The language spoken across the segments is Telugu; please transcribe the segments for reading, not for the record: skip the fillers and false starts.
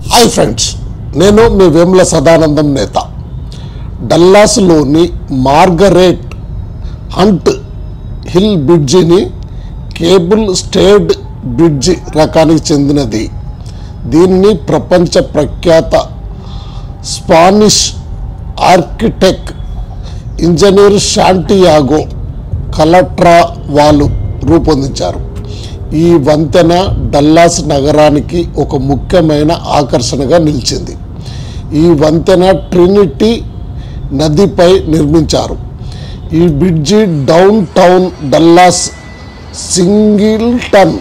హాయ్ ఫ్రెండ్స్, నేను మీ వేముల సదానందం నేత. డల్లాస్లోని మార్గరెట్ హంట్ హిల్ బ్రిడ్జిని కేబుల్ స్టేడ్ బ్రిడ్జి రకానికి చెందినది. దీన్ని ప్రపంచ ప్రఖ్యాత స్పానిష్ ఆర్కిటెక్ట్ ఇంజనీర్ శాంటియాగో కలట్రావాలు రూపొందించారు. ఈ వంతెన డల్లాస్ నగరానికి ఒక ముఖ్యమైన ఆకర్షణగా నిలిచింది. ఈ వంతెన ట్రినిటీ నదిపై నిర్మించారు. ఈ bridge down town Dallas, singleton,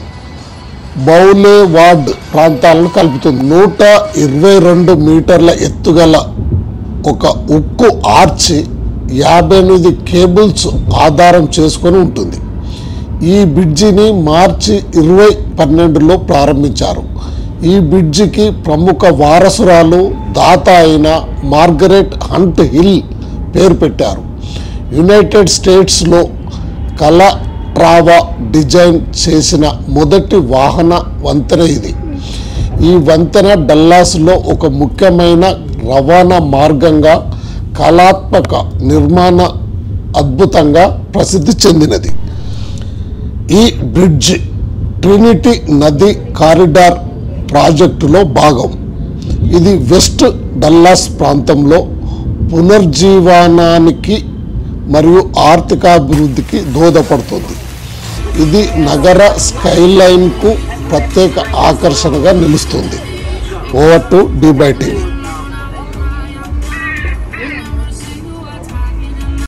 boulevard ప్రాంతాలను కలుపుతుంది. 122 మీటర్ల ఎత్తుగల ఒక ఉక్కు ఆర్చి 58 కేబుల్స్ ఆధారం చేసుకొని ఉంటుంది. ఈ బ్రిడ్జిని మార్చి 2012లో ప్రారంభించారు. ఈ బ్రిడ్జికి ప్రముఖ వారసురాలు దాత అయిన మార్గరెట్ హంట్ హిల్ పేరు పెట్టారు. యునైటెడ్ స్టేట్స్లో కలట్రావా డిజైన్ చేసిన మొదటి వాహన వంతెన ఇది. ఈ వంతెన డల్లాస్లో ఒక ముఖ్యమైన రవాణా మార్గంగా, కళాత్మక నిర్మాణ అద్భుతంగా ప్రసిద్ధి చెందినది. ఈ బ్రిడ్జ్ ట్రినిటీ నది కారిడార్ ప్రాజెక్టులో భాగం. ఇది వెస్ట్ డల్లాస్ ప్రాంతంలో పునర్జీవనానికి మరియు ఆర్థికాభివృద్ధికి దోహదపడుతుంది. ఇది నగర స్కైలైన్కు ప్రత్యేక ఆకర్షణగా నిలుస్తుంది. Over to DBTV.